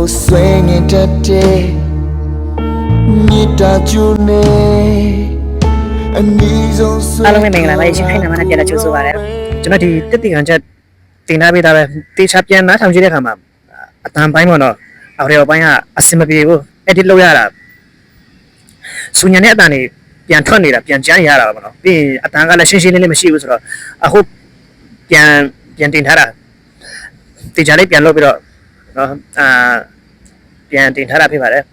swing in the day Nita June and these also အားလုံးပဲမင်္ဂလာပါရှင်ခိုင်နာမနဲ့ပြန်လာကြိုဆိုပါရစေကျွန်တော်ဒီတက်တီကန်ချက်တင်ထားပေးတာပဲတေချာပြန်နားထောင်ကြည့်တဲ့အခါမှာအတန်ပိုင်းပေါ့နော်အော်ဒီယိုပိုင်းကအဆင်မပြေဘူး edit လုပ်ရတာစူညံတဲ့အတန်တွေပြန်ထွက်နေတာပြန်ကြမ်းရတာပေါ့နော်ပြီးရင်အတန်ကလည်းရှင်းရှင်းလင်းလင်းမရှိဘူးဆိုတော့အခုပြန်တင်ထားတာတေချာလေးပြန်လုပ်ပြီးတော့နော်ပြန်တင်ထားတာဖြစ်ပါတယ်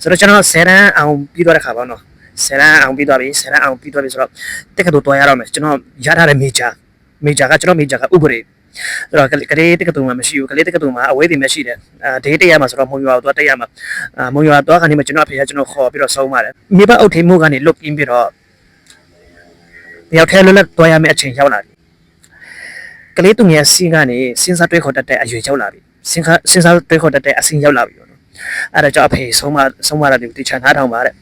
ဆိုတော့ကျွန်တော်10ရန်အောင်ပြီးသွားတဲ့ခါပေါ့နော်10ရန်အောင်ပြီးသွားပြီ10ရန်အောင်ပြီးသွားပြီဆိုတော့တက်ကတူတွားရတော့မယ်ကျွန်တော်ရထားတဲ့ major ကကျွန်တော် major ကဥပဒေဆိုတော့ကလေးတက်ကတူမှမရှိဘူးကလေးတက်ကတူမှအဝေးတင်မရှိတယ်ဒေးတရမှာဆိုတော့မုံရွာသွားတက်ရမှာမုံရွာသွားကနေမှကျွန်တော်အဖေကကျွန်တော်ခေါ်ပြီးတော့ဆုံးပါတယ်မိဘအုပ်ထိန်မှုကနေလွတ်ကင်းပြီးတော့တယောက်ထဲလွတ်လပ်တွားရမယ့်အချိန်ရောက်လာပြီကလေးသူငယ်စီးကနေစဉ်းစားတွေးခေါ်တတ်တဲ့အရွယ်ရောက်လာပြီစဉ်းစားတွေးခေါ်တတ်တဲ့အဆင့်ရောက်လာပြီအဲ့ဒါကြောင့်အဖေဆုံးမတာဒီချန်ထားထောင်ပါတဲ့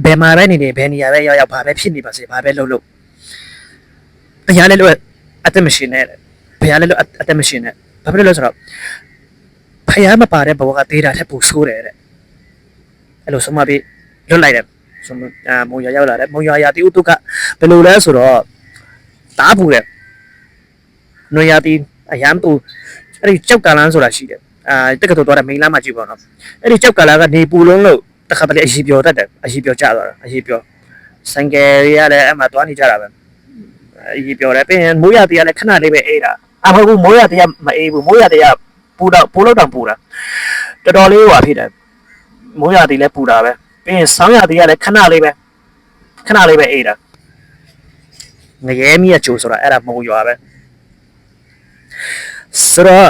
ဘယ်မှာပဲနေနေဘယ်နေရာပဲရောက်ဘာပဲဖြစ်နေပါစေဘာပဲလုပ်တရားလဲလို့အသက်မရှင်နဲ့ဘယ်ရလဲလို့အသက်မရှင်နဲ့ဘာဖြစ်လို့လဲဆိုတော့ဖယားမပါတဲ့ဘဝကသေးတာထက်ပိုဆိုးတယ်တဲ့အဲ့လိုဆုံးမပြီးလွတ်လိုက်တယ်ဆိုမုံရွာရောက်လာတယ်မုံရွာရာတီဥတုကဘယ်လိုလဲဆိုတော့တားပူတယ်နွေရာတီအရန်ပူအဲ့ဒီကြောက်ကလန်းဆိုတာရှိတယ်တက်ကတော်တော့မိန်လာမှကြည့်ပါတော့အဲ့ဒီကြောက်ကလန်းကနေပူလုံးလို့တခါတလေအရှိပြောတတ်တယ်အရှိပြောကျသွားတာအရှိပြောဆိုင်ကယ်ရလည်းအမှသွားနေကြတာပဲအရှိပြောတယ်ပြီးရင်မိုးရတီကလည်းခဏလေးပဲအေးတာမဟုတ်ဘူးမိုးရတီကမအေးဘူးမိုးရတီကပူလို့တောင်ပူတာတော်တော်လေးဟွာဖြစ်တယ်မိုးရတီလည်းပူတာပဲပြီးရင်ဆောင်းရတီကလည်းခဏလေးပဲအေးတာငရဲမီးရချိုးဆိုတာအဲ့ဒါမဟုတ်ရွာပဲဆိုတော့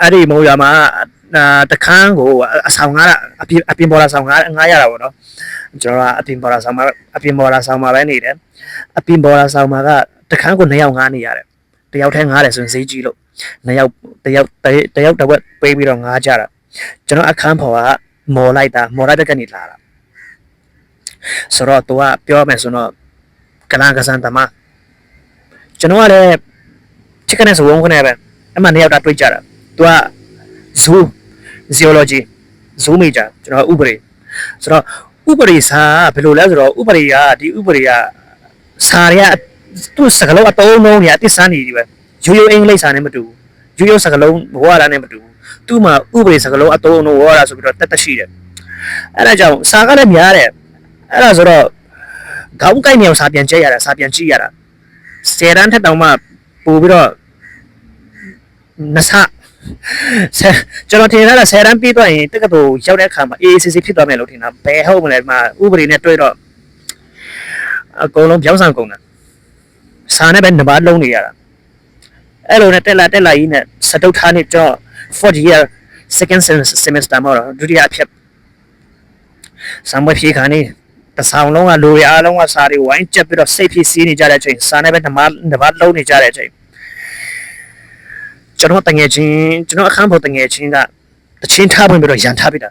အဲ့ဒီမုံရွာမှာတခန်းကိုအဆောင်ငါအပြင်ပေါ်လာဆောင်ငါရတာပေါ့နော်ကျွန်တော်ကအပြင်ပေါ်လာဆောင်မှာပဲနေတယ်အပြင်ပေါ်လာဆောင်မှာကတခန်းကို2ယောက်ငါနေရတယ်တယောက်ထဲငါတယ်ဆိုရင်ဈေးကြီးလို့2ယောက်တယောက်တစ်ဝက်ပေးပြီးတော့ငါကြတာကျွန်တော်အခန်းပေါ်ကမော်လိုက်တဲ့ကနေလာတာဆိုတော့သူကပြောမယ်ဆိုတော့ကလန်ကစားသမားကျွန်တော်ကလည်းချစ်ကနေစဝုန်းခနဲ့ပဲအမှ2ယောက်တာတွေ့ကြတာသူက zoology zoo major ကျွန်တော်ဥပဒေဆိုတော့ဥပဒေစာဘယ်လိုလဲဆိုတော့ဥပဒေကစာတွေကသူ့စကားလုံးအတုံးလုံးတွေအတိစမ်းနေပြီပဲရိုးအင်္ဂလိပ်စာနဲ့မတူဘူးရိုးစကားလုံးဝါဒနဲ့မတူဘူးသူ့မှာဥပဒေစကားလုံးအတုံးလုံးဝါဒဆိုပြီးတော့တက်ရှိတယ်အဲ့ဒါကြောင့်စာကလည်းများတယ်အဲ့ဒါဆိုတော့ခေါင်းကိုက်မြောင်စာပြန်ကြည့်ရတာ10တန်းထက်တောင်မှပို့ပြီးတော့နဆကျွန်တော်ထင်တာ10တန်းပြီးတော့ရင်တက္ကသိုလ်ရောက်တဲ့အခါမှာ AACC ဖြစ်သွားမယ်လို့ထင်တာဘယ်ဟုတ်မလဲမှာဥပဒေနဲ့တွေ့တော့အကုန်လုံးပြောင်းဆောင်ကုန်တာစာနဲ့ပဲနဘာလုံးနေရတာအဲ့လိုနဲ့တက်လာကြီးနဲ့စတုထားနေတော့ 4th year second semester မှာတော့ဒုတိယအဖြစ်စံမဖြေခါနေတဆောင်လုံးကလူရအားလုံးကစာတွေဝိုင်းကျက်ပြီးတော့စိတ်ဖြစ်စီးနေကြတဲ့အချိန်စာနဲ့ပဲနဘာလုံးနေကြတဲ့အချိန်ကျွန်တော်အခန်းပေါ်တငယ်ချင်းကတချင်းထားပြီးတော့ရန်ထားပြီးတာ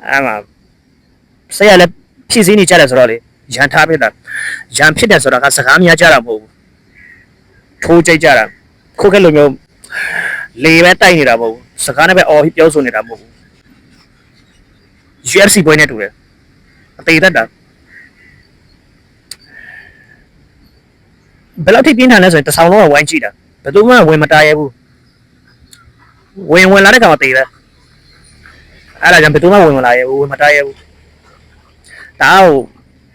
အဲ့မှာဆရာလည်းဖြစ်စည်းနေကြတယ်ဆိုတော့လေရန်ထားပြီးတာရန်ဖြစ်တယ်ဆိုတာကစကားများကြတာမဟုတ်ဘူးထိုးကြိတ်ကြတာခုခက်လိုမျိုးလေပဲတိုက်နေတာမဟုတ်ဘူးစကားနဲ့ပဲအော်ပြောဆိုနေတာမဟုတ်ဘူး UFC ပွဲနဲ့တူတယ်အသေးသက်တာဘယ်လောက်ထိပြင်းထန်လဲဆိုရင်တဆောင်လုံးကဝိုင်းကြည့်တာဘယ်သူမှဝင်မတားရဘူးဝင်လာတဲ့ကောင်အသေးပဲအဲ့ဒါကြောင့်ဘယ်သူမှဝင်မလာရဘူးဝင်မတားရဘူးဒါကို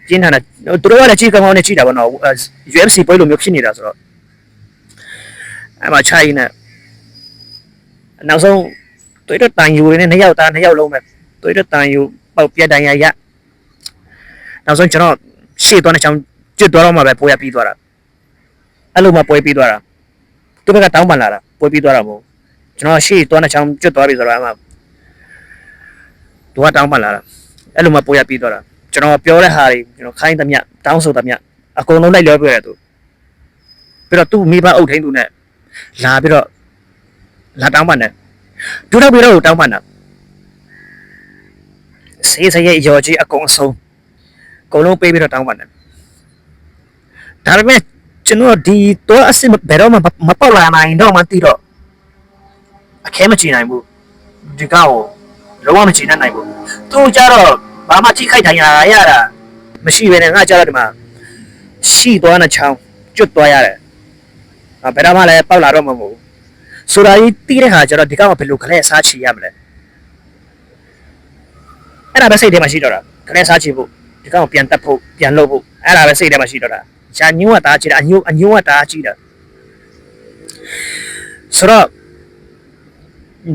ပြင်းထန်တာသူတို့ကလည်းကြည့်ကောင်းနဲ့ကြည့်တာပေါ့နော် UFC ပွဲလိုမျိုးဖြစ်နေတာဆိုတော့အဲ့မှာချိုင်းနဲ့နောက်ဆုံးတွေ့တော့တန်ယူနေ2ယောက်လုံးပဲတွေ့တော့တန်ယူပေါက်ပြတ်တန်ရနောက်ဆုံးကျွန်တော်ရှေ့သွားတဲ့ချောင်းကျွတ်သွားတော့မှပဲပွဲရပြီးသွားတာအဲ့လိုမှပွဲပြီးသွားတာသူကတောင်းပန်လာတာပွဲပြီးသွားတာမဟုတ်ကျွန်တော်ရှေ့သွားတဲ့ချောင်းကျွတ်သွားပြီဆိုတော့အမှသူကတောင်းပန်လာတာအဲ့လိုမှပွဲရပြီးသွားတာကျွန်တော်ပြောတဲ့ဟာတွေကျွန်တော်ခိုင်းသမျှတောင်းဆိုသမျှအကုန်လုံးလိုက်လွှဲပြရတယ်သူပြီးတော့သူ့မိဘအုပ်ထိန်းသူနဲ့လာပြီးတော့လာတောင်းပန်တယ်ဒုတော့ပြီးတော့တောင်းပန်တာဆေးစရဲ့ရော်ကြီးအကုန်အဆုံး ကုန်လုံးပေးပြီးတော့တောင်းပါတယ်ဒါပေမဲ့ကျွန်တော်ဒီတော့အစစ်ဘယ်တော့မှမပေါက်လာနိုင်တော့မှတိတော့အခဲမချနိုင်ဘူးဒီကောက်လုံးဝမချနိုင်ဘူးသူကြတော့ဘာမှထိခိုက်ထိုင်ရတာမရှိဘဲနဲ့ငါကြတော့ဒီမှာရှိသွားတဲ့ချောင်းကျွတ်သွားရတယ်ဘယ်တော့မှလည်းပေါက်လာတော့မှာမဟုတ်ဘူးဆိုတာကြီးတီးတဲ့ခါကျတော့ဒီကောက်ကဘယ်လိုခလဲစားချီရမလဲအဲ့ဒါပဲစိတ်ထဲမှာရှိတော့တာခလဲစားချီဖို့ဒီကောက်ပြန်တက်ဖို့ပြန်လုပ်ဖို့အဲ့ဒါပဲစိတ်ထဲမှာရှိတော့တာရှာညိုးကတားကြည့်တာအညိုးကတားကြည့်တာဆိုတော့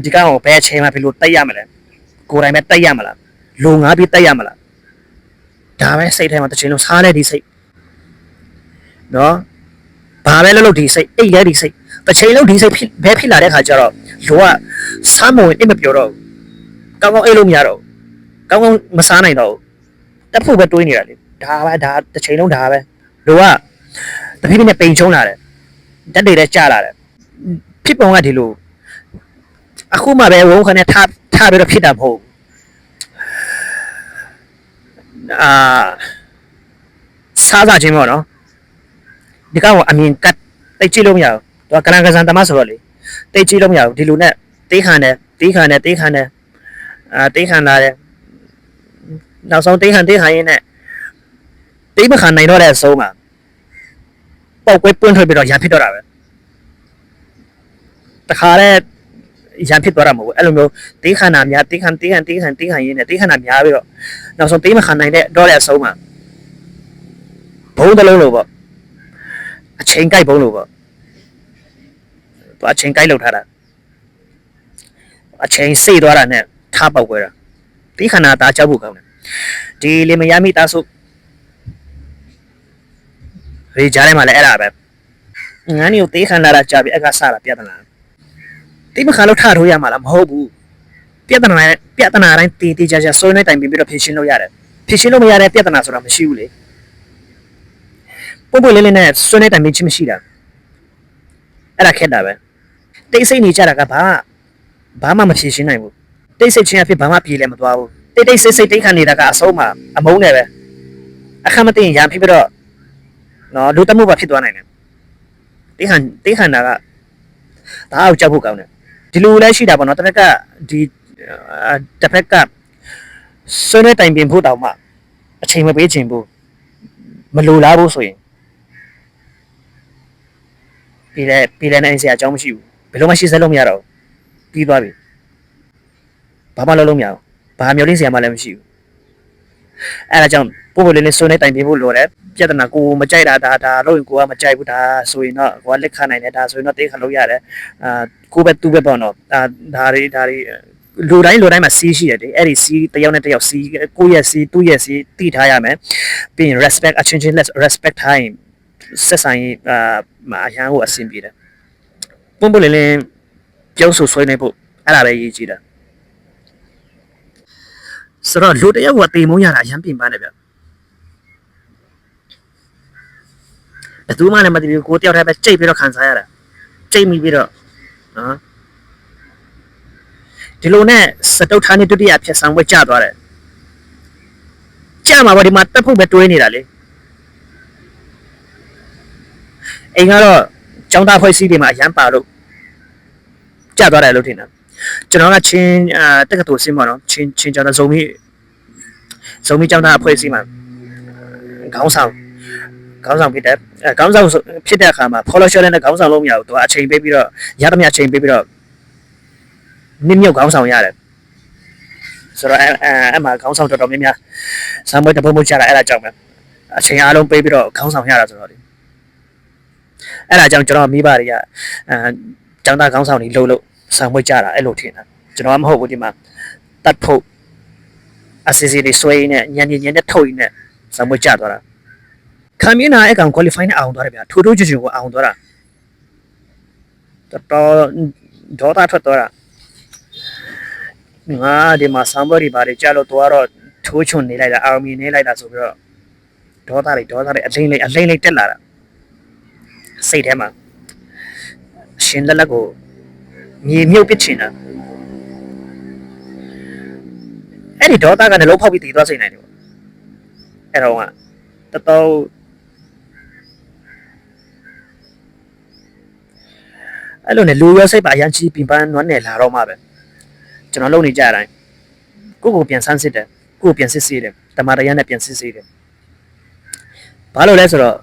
ဒီကောက်ဘယ်အချိန်မှဘယ်လိုတက်ရမလဲကိုယ်တိုင်ပဲတက်ရမလားလုံငါပြီးတက်ရမလားဒါပဲစိတ်ထဲမှာတစ်ချိန်လုံးစားလဲဒီစိတ်နော်ဘာပဲလုပ်ဒီစိတ်အိတ်လဲဒီစိတ်တစ်ချိန်လုံးဒီစိတ်ဘဲဖြစ်လာတဲ့ခါကျတော့လူကစားမဝင်အိတ်မပြောတော့ကောင်းကောင်းအိတ်လို့မရတော့ကောင်းကောင်းမစားနိုင်တော့တက်ဖို့ပဲတွေးနေတာလေဒါပဲဒါတစ်ချိန်လုံးဒါပဲလူကတဖြည်းဖြည်းနဲ့ပိန်ချုံလာတယ်တက်တွေလည်းကျလာတယ်ဖြစ်ပုံကဒီလိုအခုမှပဲဝုန်းခနဲ့ထားပြီးတော့ဖြစ်တာမဟုတ်စားခြင်းပေါ့နော်ဒီကောင်ကအမြင်ကတ်တိတ်ကြည့်လို့မရဘူးသူကကလန်ကစားသမားဆိုတော့လေတိတ်ကြည့်လို့မရဘူးဒီလိုနဲ့တေးခံတယ်တေးခံလာတယ်နောက်ဆုံးတေးခံရင်းနဲ့တေးမခံနိုင်တော့တဲ့အဆုံးမှာပေါက်ကွဲပွင့်ထွက်ပြီးတော့ရန်ဖြစ်တော့တာပဲတခါတည်းရန်ဖြစ်သွားတာမဟုတ်ဘူးအဲ့လိုမျိုးတေးခံတာများတေးခံရင်းနဲ့တေးခံတာများပြီးတော့နောက်ဆုံးတေးမခံနိုင်တဲ့တော့တဲ့အဆုံးမှာဘုံတစ်လုံးလို့ပေါ့အချိန်ကိုက်ဘုံလို့ပေါ့သူအချိန်ကိုက်လောက်ထားတာအချိန်စိတ်သွားတာနဲ့ထားပေါက်ွယ်တာဒီခန္ဓာသားကြောက်ဖို့ကောင်းတယ်ဒီလေမရမိသားစုရေကြားထဲမှာလည်းအဲ့ဒါပဲငန်းမျိုးတေးခန္ဓာတာကြာပြီးအကစားတာပြဿနာတိမခါလို့ထထိုးရမှာလားမဟုတ်ဘူးပြဿနာတိုင်းတေးကြဆွေးနွေးတိုင်ပြီးတော့ဖြေရှင်းလို့ရတယ်ဖြေရှင်းလို့မရတဲ့ပြဿနာဆိုတာမရှိဘူးလေပုံလေးနဲ့ဆွေးနွေးတိုင်ပြီးချင်းမရှိတာအဲ့ဒါခက်တာပဲတိတ်ဆိတ်နေကြတာကဘာမှမဖြေရှင်းနိုင်ဘူးတိတ်ဆိတ်ချင်းအဖြစ်ဘာမှပြေလည်းမသွားဘူးတိတ်ဆိတ်တိတ်ခံနေတာကအဆုံးမှာအမုန်းနဲ့ပဲအခက်မသိရင်ရံဖြစ်ပြီးတော့နော်လူတမှုပါဖြစ်သွားနိုင်တယ်တိတ်ခံတာကဒါအောက်ကြောက်ဖို့ကောင်းတယ်ဒီလိုလည်းရှိတာပေါ့နော်တစ်ဖက်ကဆွေးနွေးတိုင်ပင်ဖို့တောင်မှအချိန်မပေးချင်ဘူးမလိုလားဘူးဆိုရင်ပြည်လဲနိုင်စရာအကြောင်းမရှိဘူးဘယ်လိုမှရှင်းစဲလို့မရတော့ပြီးသွားပြီဘာမှလုပ်လို့မရဘူးဘာမျိုးလေးစရာမှလည်းမရှိဘူးအဲ့ဒါကြောင့်ပို့လေးဆွေးနွေးတိုင်ပင်ဖို့လိုတယ်ပြဿနာကိုမကြိုက်တာဒါလို့ကိုကမကြိုက်ဘူးဒါဆိုရင်တော့ကိုကလက်ခံနိုင်တယ်ဒါဆိုရင်တော့တေးခံလို့ရတယ်ကိုပဲသူ့ပဲပေါ့နော်ဒါတွေလူတိုင်းမှာစီးရှိရတယ်အဲ့ဒီစီးတယောက်နဲ့တယောက်စီးကိုရဲ့စီးသူ့ရဲ့စီးတိထားရမယ်ပြီးရင် respect အချင်းချင်း respect time ဆက်ဆိုင်မှာအရန်ကိုအဆင်ပြေတယ်ပုံလေးပြောဆိုဆွေးနေဖို့အဲ့ဒါပဲရေးကြည့်တာဆိုတော့လူတယောက်ကတေမုံရတာအရန်ပြင်ပန်းတယ်ဗျဘယ်သူမှလည်းမသိဘူးကိုတယောက်တည်းပဲကြိတ်ပြီးတော့ခံစားရတာကြိတ်မိပြီးတော့နော်ဒီလိုနဲ့စတုတ်ထားနေဒုတိယဖြစ်ဆောင်ဝဲကျသွားတယ်ကျမှာပေါ့ဒီမှာတက်ဖို့ပဲတွေးနေတာလေအိမ်ကတော့ကျောင်းသားဖွဲ့စည်းတွေမှာအရန်ပါလို့ကျသွားတယ်လို့ထင်တာကျွန်တော်ကချင်းတက္ကသိုလ်ဆင်းပါတော့ချင်းကျောင်းသားဇုံမီကျောင်းသားဖွဲ့စည်းမှာခေါင်းဆောင်ဖြစ်တဲ့ခေါင်းဆောင်ဖြစ်တဲ့အခါမှာ follow share နဲ့ခေါင်းဆောင်လို့မရဘူးသူကအချိန်ပေးပြီးတော့ရသမျှအချိန်ပေးပြီးတော့နင်းမြုပ်ခေါင်းဆောင်ရတယ်ဆိုတော့အဲ့မှာခေါင်းဆောင်တော်တော်များများစမ်းမွေးတပုံမချတာအဲ့ဒါကြောင့်ပဲအချိန်အားလုံးပေးပြီးတော့ခေါင်းဆောင်ရတာဆိုတော့လေအဲ့ဒါကြောင့်ကျွန်တော်မိဘတွေကကျောင်းသားခေါင်းဆောင်တွေလှုပ်စမ်းမွေးကြတာအဲ့လိုထင်တာကျွန်တော်ကမဟုတ်ဘူးဒီမှာတတ်ဖို့အစီအစီတွေဆွဲရင်းနဲ့ညံနဲ့ထုတ်ရင်းနဲ့စမ်းမွေးကြသွားတာခံမင်းနာအဲ့ကောင် qualify နဲ့အောင်သွားတယ်ဗျာထိုးချွတ်ကိုအောင်သွားတာတော်တာထွက်သွားတာငါဒီမှာစမ်းပွဲတွေဘာတွေကြားလို့တော့ထိုးချွန်နေလိုက်တာအောင်မြင်နေလိုက်တာဆိုပြီးတော့ဒေါသတွေအလိမ့်တက်လာတာစိတ်ထဲမှာရှင်လက်ကိုမြေမြုပ်ပစ်ချင်တာအဲ့ဒီဒေါသကလည်းလုံးဖောက်ပြီးတည်သွားစိတ်နိုင်တယ်ပေါ့ အဲ့တော့ကတော်တော်အဲ့လိုနဲ့လူရောစိတ်ပါအရန်ကြီးပင်ပန်းနွမ်းနယ်လာတော့မှပဲကျွန်တော်လုံနေကြတိုင်းကိုပြန်ဆန်းစစ်တယ်ကိုပြန်စစ်ဆေးတယ်တမန်တရားနဲ့ပြန်စစ်ဆေးတယ်ဘာလို့လဲဆိုတော့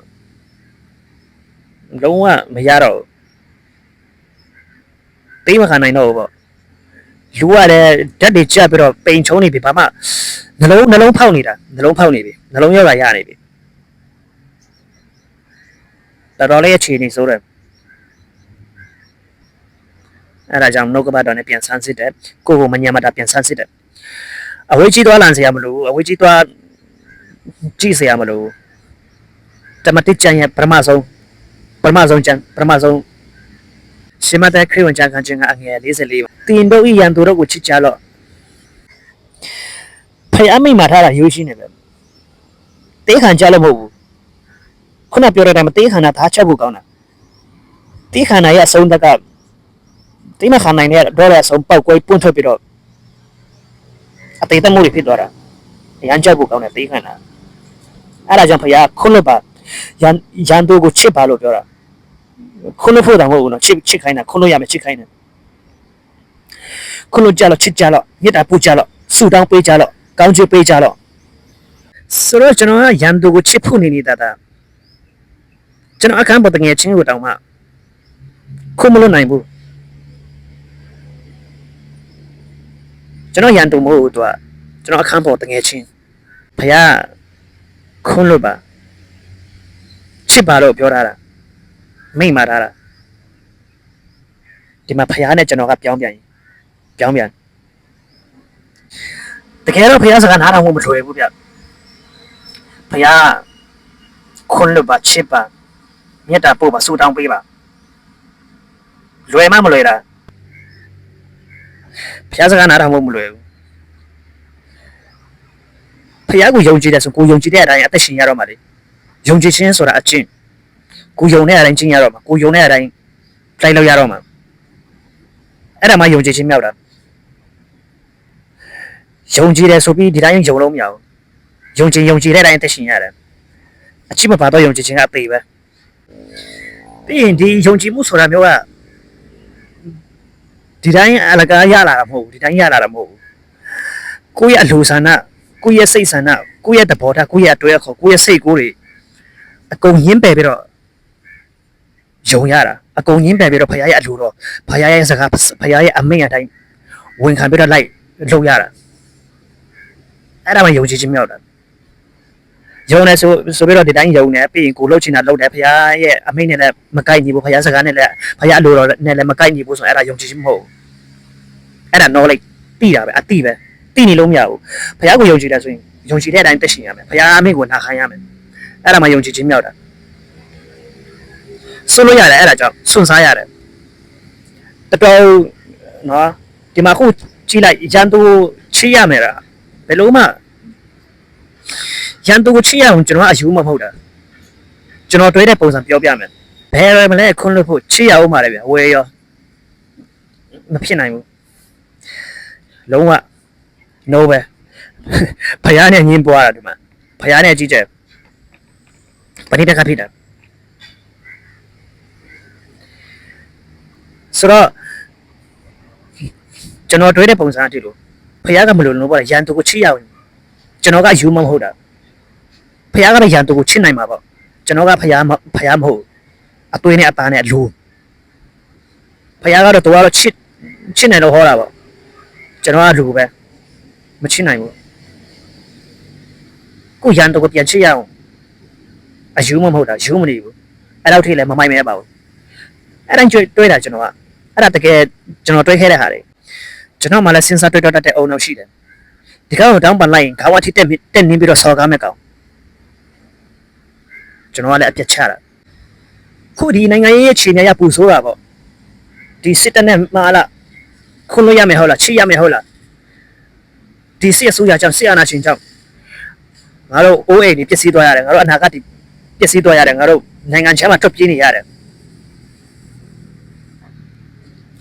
လုံးဝမရတော့တိတ်မခံနိုင်တော့ဘူးပေါ့လူကလည်းဓာတ်တွေကြက်ပြီးတော့ပိန်ချုံနေပြီဘာမှနှလုံးဖောက်နေတာနှလုံးဖောက်နေပြီနှလုံးရောဂါရနေပြီတော်တော်လေးအခြေအနေဆိုတော့အဲ့ဒါကြောင့်နှုတ်ကပတ်တော်နဲ့ပြန်ဆန်းစစ်တယ်ကိုမညံမတာပြန်ဆန်းစစ်တယ်အဝေးကြီးသွားလန်စရာမလိုအဝေးကြီးသွားကြည့်စရာမလိုတမတိကျန်ရဲ့ပထမဆုံးရှင်မတဲ့ခရစ်ဝင်ကျမ်းခန်းခြင်းကအငယ်44တင်တို့ဤရန်သူတို့ကိုချစ်ကြလော့ဖယားမိတ်မှာထားတာရိုးရှင်းနေပဲတေးခံကြလို့မဟုတ်ဘူးခုနပြောတဲ့အတိုင်းမတေးခံတာသားချက်ဖို့ကောင်းတာတေးခံတာရဲ့အဆုံးသက်ကတေးမခံနိုင်တဲ့တော့တဲ့အဆုံးပောက်ကွဲပွန့်ထွက်ပြီးတော့အသေးသက်မှုတွေဖြစ်သွားတာရန်ချက်ဖို့ကောင်းတယ်တေးခံတာအဲ့ဒါကြောင့်ဖယားခွန်းလို့ပါရန်သူကိုချစ်ပါလို့ပြောတာခွန်းလို့ဖို့တောင်မဟုတ်ဘူးနော်ချစ်ခိုင်းတာခွန်းလို့ရမယ်ချစ်ခိုင်းတယ်ခွန်းလို့ကြလို့ချစ်ကြလို့မေတ္တာပို့ကြလို့ဆူတောင်းပေးကြလို့ကောင်းချီးပေးကြလို့ဆိုတော့ကျွန်တော်ကရန်သူကိုချစ်ဖို့နေတာကျွန်တော်အခန်းပေါ်တငယ်ချင်းကိုတောင်မှခွန်းမလို့နိုင်ဘူးကျွန်တော်ရန်သူမဟုတ်ဘူးသူကကျွန်တော်အခန်းပေါ်တငယ်ချင်းဖယားခွန်းလို့ပါချစ်ပါလို့ပြောထားတာမိတ်မာထားတာဒီမှာဖယားနဲ့ကျွန်တော်ကပြောင်းပြန်တကယ်တော့ဖယားစကားနားထောင်ဖို့မလွယ်ဘူးဗျဖယားခွန်းလို့ပါချစ်ပါမေတ္တာပို့ပါဆူတောင်းပေးပါလွယ်မှမလွယ်တာဖယားစကားနားထောင်ဖို့မလွယ်ဘူးဖယားကိုယုံကြည်တယ်ဆိုကိုယုံကြည်တဲ့အတိုင်းအသက်ရှင်ရတော့မှာလေယုံကြည်ခြင်းဆိုတာအကျင့်ကိုယုံတဲ့အတိုင်းကျင့်ရတော့မှာကိုယုံတဲ့အတိုင်းလိုက်လို့ရတော့မှာအဲ့ဒါမှယုံကြည်ခြင်းမြောက်တာယုံကြည်တယ်ဆိုပြီးဒီတိုင်းယုံလို့မရဘူးယုံကြည်တဲ့အတိုင်းအသက်ရှင်ရတယ်အချစ်မပါတော့ယုံကြည်ခြင်းကအသေးပဲပြီးရင်ဒီယုံကြည်မှုဆိုတာမျိုးကဒီတိုင်းအလကားရလာတာမဟုတ်ဘူးဒီတိုင်းရလာတာမဟုတ်ဘူးကိုယ့်ရဲ့အလိုဆန္ဒကိုယ့်ရဲ့စိတ်ဆန္ဒကိုယ့်ရဲ့သဘောထားကိုယ့်ရဲ့အတွေ့အခေါ်ကိုယ့်ရဲ့စိတ်ကိုယ်တွေအကုန်ရင်းပယ်ပြီးတော့ယုံရတာအကုန်ရင်းပယ်ပြီးတော့ဖယားရဲ့အလိုတော့ဖယားရဲ့စကားဖယားရဲ့အမိန့်အတိုင်းဝင်ခံပြီးတော့လိုက်လုပ်ရတာအဲ့ဒါမှယုံကြည်ခြင်းမြောက်တာယုံနေဆိုပြီးတော့ဒီတိုင်းယုံနေပြီးရင်ကိုလှုပ်ချင်တာလှုပ်တယ်ဖယားရဲ့အမိန့်နဲ့လည်းမကိုက်ညီဘူးဖယားစကားနဲ့လည်းဖယားအလိုတော်နဲ့လည်းမကိုက်ညီဘူးဆိုအဲ့ဒါယုံကြည်ခြင်းမဟုတ်ဘူးအဲ့ဒါ knowledge သိတာပဲအသိပဲသိနေလို့မရဘူးဖယားကိုယုံကြည်တယ်ဆိုရင်ယုံကြည်တဲ့အတိုင်းသိရှင်ရမယ်ဖယားအမိန့်ကိုနာခံရမယ်အဲ့ဒါမှယုံကြည်ခြင်းမြောက်တာဆွလို့ရတယ်အဲ့ဒါကြောင့်စွန့်စားရတယ်တော်နော်ဒီမှာခုကြည့်လိုက်ရန်သူချစ်ရမယ်လားဘယ်လိုမှရန်သူကိုချစ်ရအောင်ကျွန်တော်အယူမဟုတ်တာကျွန်တော်တွေးတဲ့ပုံစံပြောပြမယ်ဘယ်မလဲခွန်းလို့ဖို့ချစ်ရအောင်ပါလေဗျဝယ်ရောမဖြစ်နိုင်ဘူးလုံးဝ no ပဲဖယားနဲ့ညင်းပွားတာဒီမှာဖယားနဲ့ကြည့်ကြပဏိတကဖြစ်တာဆိုတော့ကျွန်တော်တွေးတဲ့ပုံစံအတိလို့ဖယားကမလို့လို့ပေါ့ရန်သူကိုချစ်ရအောင်ကျွန်တော်ကယူမဟုတ်တာဖယားကလည်းရန်သူကိုချစ်နိုင်မှာပေါ့ကျွန်တော်ကဖယားမဟုတ်အသွေးနဲ့အသားနဲ့အလိုဖယားကတော့တော်တော်ချစ်နေတော့ဟောတာပေါ့ကျွန်တော်ကလူပဲမချစ်နိုင်ဘူးကိုရန်သူကိုပြန်ချစ်ရအောင်အယူမဟုတ်တာယူမနေဘူးအဲ့တော့ထိလည်းမမိုက်မဲပါဘူးအဲ့တိုင်းတွေးတာကျွန်တော်ကအဲ့ဒါတကယ်ကျွန်တော်တွေးခဲ့တဲ့ဟာတွေကျွန်တော်မှလည်းစဉ်းစားတွေးတတ်တဲ့အုံနောက်ရှိတယ်ဒီကောင်တောင်းပန်လိုက်ရင်ခေါင်းဝထိတက်နင်းပြီးတော့ဆော်ကားမဲ့ကောင်ကျွန်တော်ကလည်းအပြတ်ချတာခုဒီနိုင်ငံရေးအခြေအနေရပူဆိုးတာပေါ့ဒီစစ်တပ်နဲ့မှားလားခွန်းလို့ရမယ်ဟုတ်လားချစ်ရမယ်ဟုတ်လားဒီစစ်အစိုးရကြောင့်စစ်အာဏာရှင်ကြောင့်ငါတို့အိုးအိမ်တွေပျက်စီးသွားရတယ်ငါတို့အနာဂတ်တွေပျက်စီးသွားရတယ်ငါတို့နိုင်ငံခြားမှာထွက်ပြေးနေရတယ်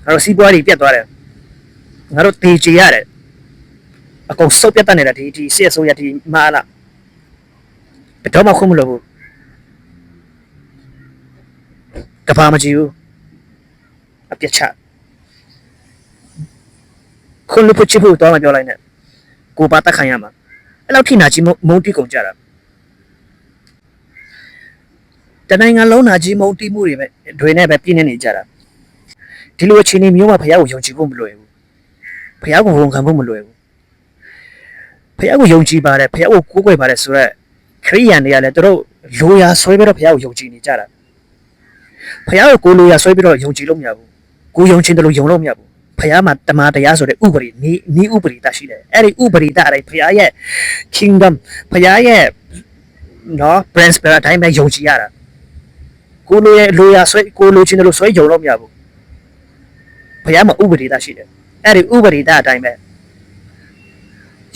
ငါတို့စီးပွားတွေပြတ်သွားတယ်ငါတို့တေချေရတယ်အကုန်စုပ်ပြတ်တတ်နေတာဒီစစ်အစိုးရဒီမှားလား ဘယ်တော့မှခွင့်မလို့ဘူးကဘာမကြည့်ဘူးအပြစ်ချခွင့်လို့ဖို့ချစ်ဖို့တော့မပြောလိုက်နဲ့ကိုပါတက်ခံရမှာအဲ့လောက်ထိနာကြီးမုန်းတီးကုန်ကြတာတနိုင်ငံလုံးနာကြီးမုန်းတီးမှုတွေနဲ့ပဲပြည့်နေကြတာဒီလိုအခြေအနေမျိုးမှာဖះကိုယုံကြည်ဖို့မလွယ်ဘူးဖះကိုဝန်ခံဖို့မလွယ်ဘူးဖះကိုယုံကြည်ပါတယ်ဖះကိုကိုးကွယ်ပါတယ်ဆိုတော့ခရိယန်တွေကလည်းသူတို့လိုရာဆွဲပြီးတော့ဖះကိုယုံကြည်နေကြတာဖះကိုကိုလိုရာဆွဲပြီးတော့ယုံကြည်လို့မရဘူးကိုယုံချင်တယ်လို့ယုံလို့မရဘူးဖះမှာတမန်တရားဆိုတဲ့ဥပဒေနီးဥပဒေတရှိတယ်အဲ့ဒီဥပဒေတအတိုင်းဖះရဲ့ kingdom ဖះရဲ့နော် principle အတိုင်းပဲယုံကြည်ရတာကိုလိုရာဆွဲကိုလိုချင်တယ်လို့ဆွဲယုံလို့မရဘူးဖះမှာဥပဒေတရှိတယ်အဲ့ဒီဥပဒေတအတိုင်းပဲ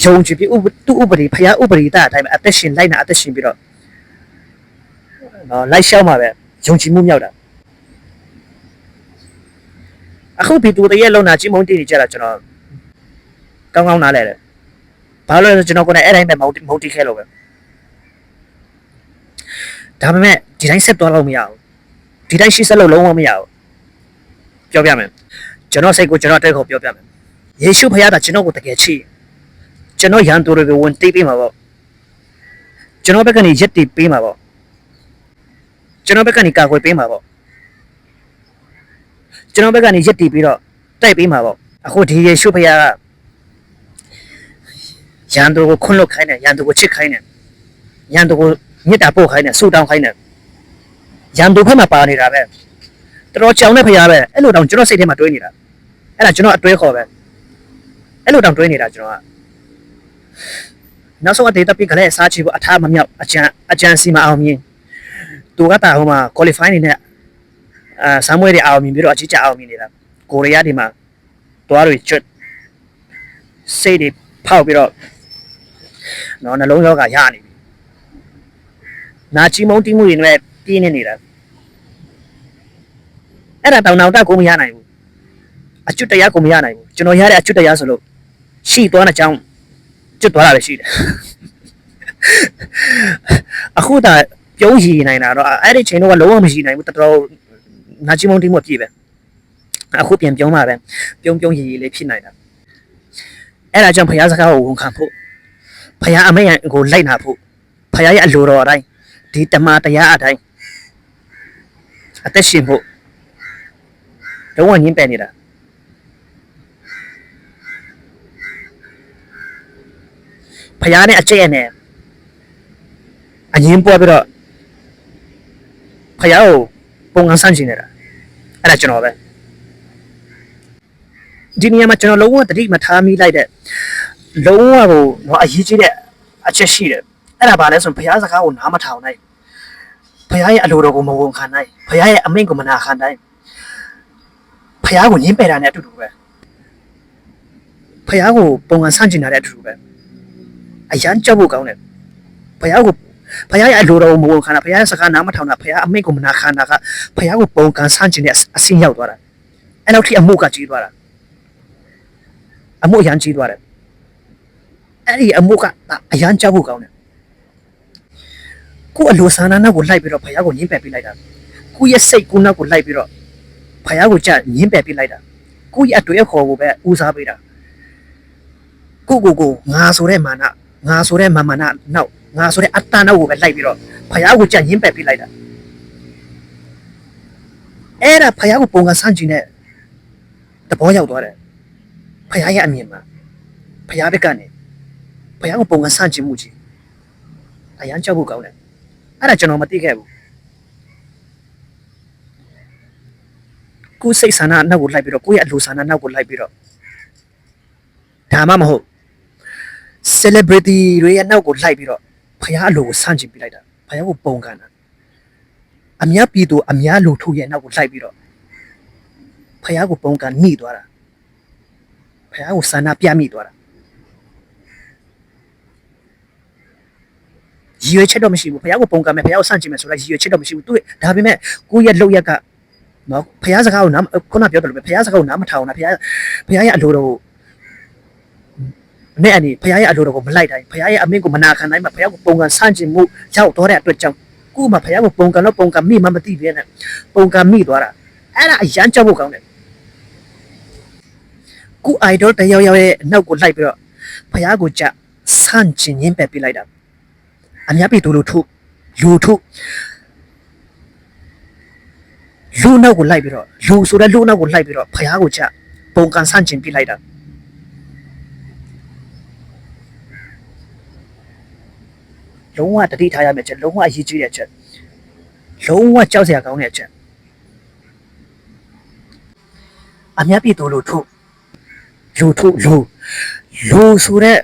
ယုံကြည်ပြီးသူ့ဥပဒေဖះဥပဒေတအတိုင်းပဲအသက်ရှင်လိုက်နာအသက်ရှင်ပြီးတော့နော်လိုက်ရှောက်မှာပဲယုံကြည်မှုမြောက်တာအခုပြည်သူတွေရဲ့လုံနာကြီးမုန်းတီးနေကြတာကျွန်တော်ကောင်းကောင်းနားလဲတယ်ဘာလို့လဲဆိုကျွန်တော်ကိုယ်နဲ့အဲ့တိုင်းပဲမုန်းတီးခဲ့လို့ပဲဒါပေမဲ့ဒီတိုင်းဆက်သွားလို့မရဘူးဒီတိုင်းရှေ့ဆက်လို့လုံးဝမရဘူးပြောပြမယ်ကျွန်တော်စိတ်ကိုကျွန်တော်တဲ့ခေါ်ပြောပြမယ်ယေရှုဖခင်ကကျွန်တော်ကိုတကယ်ချစ်ကျွန်တော်ရန်သူတွေကိုဝင်တိတ်ပေးမှာပေါ့ကျွန်တော်ဘက်ကနေရက်တီပေးမှာပေါ့ကျွန်တော်ဘက်ကနေကာကွယ်ပေးမှာပေါ့ကျွန်တော်ဘက်ကနေရက်တီပြီးတော့တိုက်ပေးမှာပေါ့အခုဒီယေရှုဖခင်ကရန်သူကိုခွန့်လွတ်ခိုင်းတယ်ရန်သူကိုချစ်ခိုင်းတယ်ရန်သူကိုမေတ္တာပို့ခိုင်းတယ်ဆူတောင်းခိုင်းတယ်ရန်သူဖက်မှာပါနေတာပဲတော်ကြောင်တဲ့ဖခင်ပဲအဲ့လိုတောင်ကျွန်တော်စိတ်ထဲမှာတွေးနေတာအဲ့ဒါကျွန်တော်အတွေးခေါ်ပဲအဲ့လိုတောင်တွေးနေတာကျွန်တော်ကနောက်ဆုံးအဒေတာပြကလေးစားချီဖို့အထားမမြောက်အကြံစီမအောင်မြင်သူကတာဟိုမှာ qualify နေနဲ့ဆမ်မွေးတွေအောင်မြင်ပြီးတော့အကြီးကျအောင်မြင်နေတာကိုရီးယားဒီမှာတွားတွေကျွတ်စိတ်တွေဖောက်ပြီးတော့နော်နှလုံးရောဂါရနေပြီနာချီမုန်းတီးမှုတွေနဲ့ပြင်းနေနေတာအဲ့ဒါတောင်တကိုမရနိုင်ဘူးအကျွတ်တရားကိုမရနိုင်ဘူးကျွန်တော်ရတဲ့အကျွတ်တရားဆိုလို့ရှိသွားတဲ့အကြောင်းကျွတ်သွားတာပဲရှိတယ်အခုဒါပြုံးရည်နိုင်တာတော့အဲ့ဒီချိန်တော့လုံးဝမရှိနိုင်ဘူးတော်တော်နာချီမုန်းတီးမှုပြည့်ပဲအခုပြန်ပြုံးပါပဲပြုံးရည်လေးဖြစ်နိုင်တာအဲ့ဒါကြောင့်ဖခင်စကားကိုဝန်ခံဖို့ဖခင်အမိန့်ကိုလိုက်နာဖို့ဖခင်ရဲ့အလိုတော်အတိုင်းဒီတမန်တရားအတိုင်းအသက်ရှင်ဖို့လုံးဝညှင်းပယ်နေတာဖခင်နဲ့အကျင့်နဲ့အငင်းပွားပြီးတော့ဖခင်ကိုပုံစံဆန့်ကျင်နေတာအဲ့ဒါကျွန်တော်ပဲဒီနေရာမှာကျွန်တော်လုံးဝတတိမထားမိလိုက်တဲ့လုံးဝကိုတော့အရေးကြီးတဲ့အချက်ရှိတယ်အဲ့ဒါဘာလဲဆိုရင်ဘုရားစကားကိုနားမထောင်နိုင်ဘုရားရဲ့အလိုတော်ကိုမဝန်ခံနိုင်ဘုရားရဲ့အမိန့်ကိုမနာခံနိုင်ဘုရားကိုညှင်းပယ်တာနဲ့အတူတူပဲဘုရားကိုပုံစံဆန့်ကျင်တာနဲ့အတူတူပဲအရန်ကြောက်ဖို့ကောင်းတယ်ဘုရားရဲ့အလိုတော်ကိုမဝန်ခံတာဘုရားရဲ့စကားနားမထောင်တာဘုရားအမိန့်ကိုမနာခံတာကဘုရားကိုပုံစံဆန့်ကျင်တဲ့အဆင့်ရောက်သွားတာအဲ့လောက်ထိအမှုကကြီးသွားတာအမှုအရန်ကြီးသွားတယ်အဲ့ဒီအမှုကအရန်ကြောက်ဖို့ကောင်းတယ်ကိုအလိုဆန္ဒနောက်ကိုလိုက်ပြီးတော့ဘုရားကိုညှင်းပယ်ပေးလိုက်တာကိုရဲ့စိတ်ကူးနောက်ကိုလိုက်ပြီးတော့ဘုရားကိုကြညှင်းပယ်ပေးလိုက်တာကိုရဲ့အတွေ့အခေါ်ကိုပဲဦးစားပေးတာကိုငါဆိုတဲ့မာနငါဆိုတဲ့မာနနောက်ငါဆိုတဲ့အတ္တနောက်ကိုပဲလိုက်ပြီးတော့ဘုရားကိုကြညှင်းပယ်ပေးလိုက်တာအဲ့ဒါဘုရားကိုပုံကဆန့်ကျင်တဲ့သဘောရောက်သွားတယ်ဘုရားရဲ့အမြင်မှာဘုရားဘက်ကနေဘုရားကိုပုံကဆန့်ကျင်မှုကြီးအရန်ကြောက်ဖို့ကောင်းတယ်အဲ့ဒါကျွန်တော်မသိခဲ့ဘူးကိုယ်စိတ်ဆန္ဒနောက်ကိုလိုက်ပြီးတော့ကိုယ့်ရဲ့အလိုဆန္ဒနောက်ကိုလိုက်ပြီးတော့ဒါမှမဟုတ် celebrity တွေရဲ့နောက်ကိုလိုက်ပြီးတော့ဘုရားအလိုကိုဆန့်ကျင်ပြလိုက်တာဘုရားကိုပုံကန်တာအများပြည်သူအများလူထုရဲ့နောက်ကိုလိုက်ပြီးတော့ဘုရားကိုပုံကန်မိသွားတာဘုရားကိုဆန္ဒပြမိသွားတာရည်ရွယ်ချက်တော့မရှိဘူးဘုရားကိုပုံကံမယ်ဘုရားကိုဆန့်ကျင်မယ်ဆိုတော့ရည်ရွယ်ချက်တော့မရှိဘူးသူဒါပေမဲ့ကိုယ့်ရဲ့လောက်ရက်ကနော်ဘုရားစကားကိုနားခုနပြောတယ်လို့ပဲဘုရားစကားကိုနားမထောင်တာဘုရားရဲ့အလိုတော်ကို နဲ့အနေဖခင်ရဲ့အလိုတော်ကိုမလိုက်တိုင်းဖခင်ရဲ့အမင်းကိုမနာခံတိုင်းမှာဖခင်ကိုပုံကံဆန့်ကျင်မှုရောက်တော့တဲ့အတွက်ကြောင့်ကို့မှာဖခင်ကိုပုံကံတော့ပုံကံမိမှမသိပြနဲ့ပုံကံမိသွားတာအဲ့ဒါအရန်ကြောက်ဖို့ကောင်းတယ်ကို့ idol တယောက်ရဲ့အနောက်ကိုလိုက်ပြီးတော့ဖခင်ကိုကြဆန့်ကျင်ရင်းပဲပြလိုက်တာအများပြည်သူလူထုလူနောက်ကိုလိုက်ပြီးတော့လူဆိုတဲ့လူနောက်ကိုလိုက်ပြီးတော့ဖခင်ကိုကြပုံကံဆန့်ကျင်ပြလိုက်တာလုံးဝတတိထားရမယ့်ချက်လုံးဝအရေးကြီးတဲ့ချက်လုံးဝကြောက်စရာကောင်းတဲ့ချက်အများပြည်သူလူထုဆိုတဲ့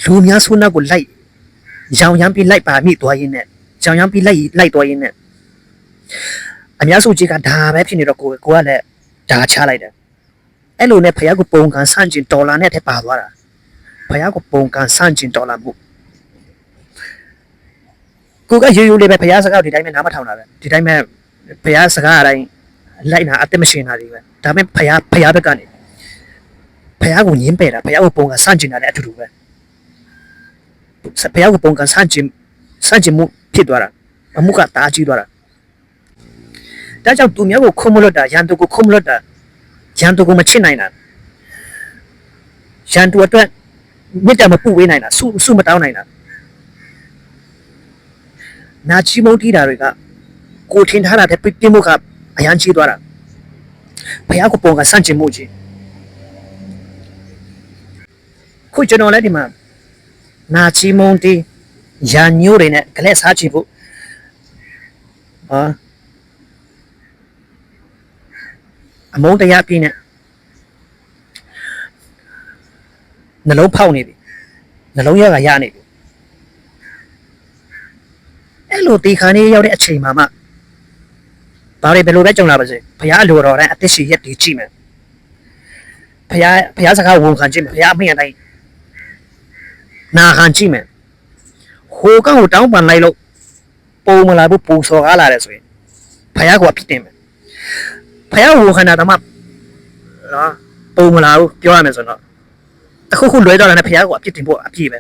လူများစုနောက်ကိုလိုက်ရောင်ရမ်းပြီးလိုက်ပါမိသွားရင်းနဲ့ရောင်ရမ်းပြီးလိုက်သွားရင်းနဲ့အများစုကြီးကဒါပဲဖြစ်နေတော့ကိုကလည်းဒါချလိုက်တယ်အဲ့လိုနဲ့ဖယားကိုပုံကန်ဆန့်ကျင်ဒေါ်လာနဲ့ထည့်ပါသွားတာဖယားကိုပုံကန်ဆန့်ကျင်ဒေါ်လာမှုကိုကရိုးလေးပဲဖယားစကားဒီတိုင်းပဲနားမထောင်တာပဲဒီတိုင်းပဲဖယားစကားအတိုင်းလိုက်နာအသက်မရှင်တာတွေပဲဒါပေမဲ့ဖယားဘက်ကနေဖယားကိုညင်းပယ်တာဖယားကိုပုံကန်ဆန့်ကျင်တာလည်းအတူတူပဲဖယားကိုပုံကန်ဆန့်ကျင်မှုဖြစ်သွားတာအမှုကတားကြီးသွားတာဒါကြောင့်သူများကိုခုံမလွတ်တာရန်သူကိုခုံမလွတ်တာရန်သူကိုမချစ်နိုင်တာရန်သူအတွက်မြစ်တာမပူဝေးနိုင်တာစုမတောင်းနိုင်တာနာချီမုန်းတီးတာတွေကကိုထင်ထားတာတဲ့ပြင်းမှုကအရန်ကြီးသွားတာဘုရားကိုပုံကဆန့်ကျင်မှုကြီးခုကျွန်တော်လည်းဒီမှာနာချီမုန်းတီးရန်ညိုးတွေနဲ့ကလေးစားချင်ဖို့အမုန်းတရားပြင်းနဲ့နှလုံးဖောက်နေပြီနှလုံးရနေပြီအဲ့လိုတီခါနေရောက်တဲ့အချိန်မှာမှဘာတွေဘယ်လိုပဲကြုံလာပါစေဘုရားအလိုတော်တိုင်းအသက်ရှင်ရက်တည်ကြည့်မယ်ဘုရားစကားဝန်ခံကြည့်မယ်ဘုရားအမိန့်အတိုင်းနာခံကြည့်မယ်ဟိုကောင်ကိုတောင်းပန်လိုက်လို့ပုံမလာဘူးပူစော်ကားလာတယ်ဆိုရင်ဘုရားကအဖြစ်တင်မယ်ဘုရားဝန်ခံတာတော့မှနော်ပုံမလာဘူးပြောရမယ်ဆိုတော့တခုလွဲတော့လည်းဘုရားကအဖြစ်တင်ဖို့အပြည့်ပဲ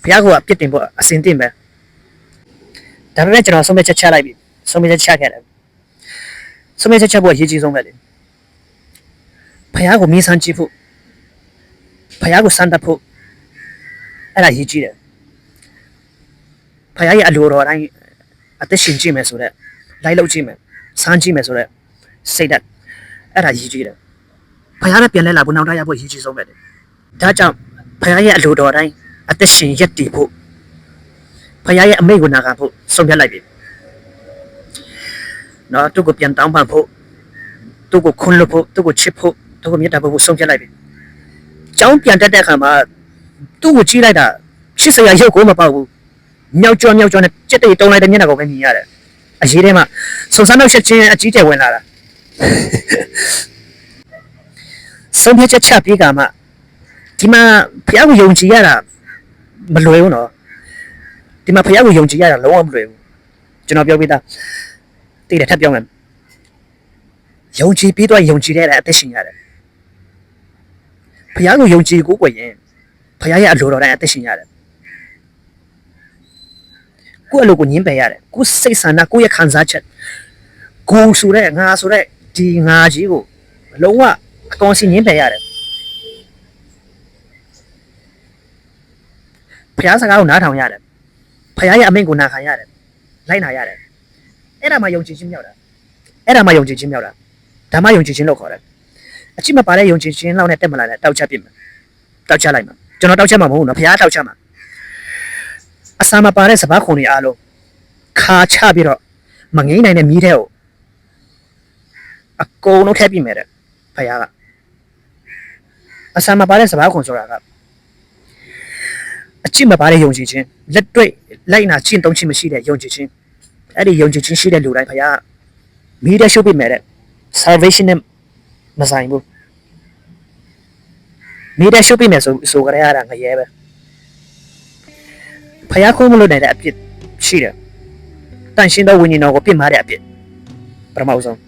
ဘုရားကအပြစ်တင်ဖို့အစင်တင်ပဲဒါပေမဲ့ကျွန်တော်ဆုံးဖြတ်ချက်ချလိုက်ပြီဆုံးဖြတ်ချက်ချခဲ့တယ်ဆုံးဖြတ်ချက်ချဖို့အရေးကြီးဆုံးပဲလေဘုရားကိုမြင်ဆန်းကြည့်ဖို့ဘုရားကိုစမ်းသပ်ဖို့အဲ့ဒါအရေးကြီးတယ်ဘုရားရဲ့အလိုတော်တိုင်းအသက်ရှင်ကြည့်မယ်ဆိုတော့လိုက်လုပ်ကြည့်မယ်စမ်းကြည့်မယ်ဆိုတော့စိတ်ဓာတ်အဲ့ဒါအရေးကြီးတယ်ဘုရားနဲ့ပြန်လဲလာဖို့နောက်ထပ်ရဖို့အရေးကြီးဆုံးပဲလေဒါကြောင့်ဘုရားရဲ့အလိုတော်တိုင်းအသက်ရှင်ရက်တည်ဖို့ဖခင်ရဲ့အမိန့်ကိုနာခံဖို့ဆုံးဖြတ်လိုက်ပြီနော်သူ့ကိုပြန်တောင်းပန်ဖို့သူ့ကိုခွန်းလွတ်ဖို့သူ့ကိုချစ်ဖို့သူ့ကိုမေတ္တာဖို့ဆုံးဖြတ်လိုက်ပြီကျောင်းပြန်တက်တဲ့အခါမှာသူ့ကိုကြည့်လိုက်တာချစ်စရာရုပ်ကိုမပေါက်ဘူးမြောက်ကြောနဲ့ကြက်တိတ်တုံးလိုက်တဲ့မျက်နှာကိုပဲမြင်ရတယ်အရေးထဲမှာစုံစမ်းနောက်ဆက်ချင်းအကြီးကျယ်ဝင်လာတာဆုံးဖြတ်ချက်ချပြီးကမှဒီမှာဖခင်ကိုယုံကြည်ရတာမလွယ်ဘူးနော်ဒီမှာဖခင်ကိုယုံကြည်ရတာလုံးဝမလွယ်ဘူးကျွန်တော်ပြောပြတာတိတယ်ထပ်ပြောမယ်ယုံကြည်ပြီးတော့ယုံကြည်တဲ့အသက်ရှင်ရတယ်ဖခင်ကိုယုံကြည်ကိုကိုရင်ဖခင်ရဲ့အလိုတော်တိုင်းအသက်ရှင်ရတယ်ကိုယ့်အလိုကိုညှင်းပယ်ရတယ်ကိုယ်စိတ်ဆန္ဒကိုယ့်ရဲ့ခံစားချက်ကိုယ်ဆိုတဲ့ငါဆိုတဲ့ဒီငါကြီးကိုလုံးဝအကောင်စီညှင်းပယ်ရတယ်ဖျားစကားကိုနားထောင်ရတယ်ဖျားရဲ့အမိန့်ကိုနာခံရတယ်လိုက်နာရတယ်အဲ့ဒါမှယုံကြည်ခြင်းမြောက်တာဒါမှယုံကြည်ခြင်းလို့ခေါ်တယ်အချိမပါတဲ့ယုံကြည်ခြင်းလောက်နဲ့တက်မလာတဲ့တောက်ချက်ပြစ်မယ်တောက်ချက်လိုက်မှာကျွန်တော်တောက်ချက်မှာမဟုတ်ဘူးနော်ဖျားတောက်ချက်မှာအစာမပါတဲ့စပားခုံတွေအားလုံးခါချပြီးတော့မငိမ့်နိုင်တဲ့မီးထဲကိုအကုန်လုံးထည့်ပြမယ်တဲ့ဖျားကအစာမပါတဲ့စပားခုံဆိုတာကအချစ်မပါတဲ့ယုံကြည်ခြင်းလက်တွေ့လိုက်နာချင်းတုံးချင်းမရှိတဲ့ယုံကြည်ခြင်းအဲ့ဒီယုံကြည်ခြင်းရှိတဲ့လူတိုင်းဖခင်မီးတဲ့ရှုပ်ပြမယ်တဲ့ salvation နဲ့မဆိုင်ဘူးမီးတဲ့ရှုပ်ပြမယ်ဆိုကြရတာငရဲပဲဖခင်ခုံးမလို့နိုင်တဲ့အပြစ်ရှိတယ်တန်ရှင်းသောဝိညာဉ်တော်ကိုပြစ်မှားတဲ့အပြစ်ပထမဆုံး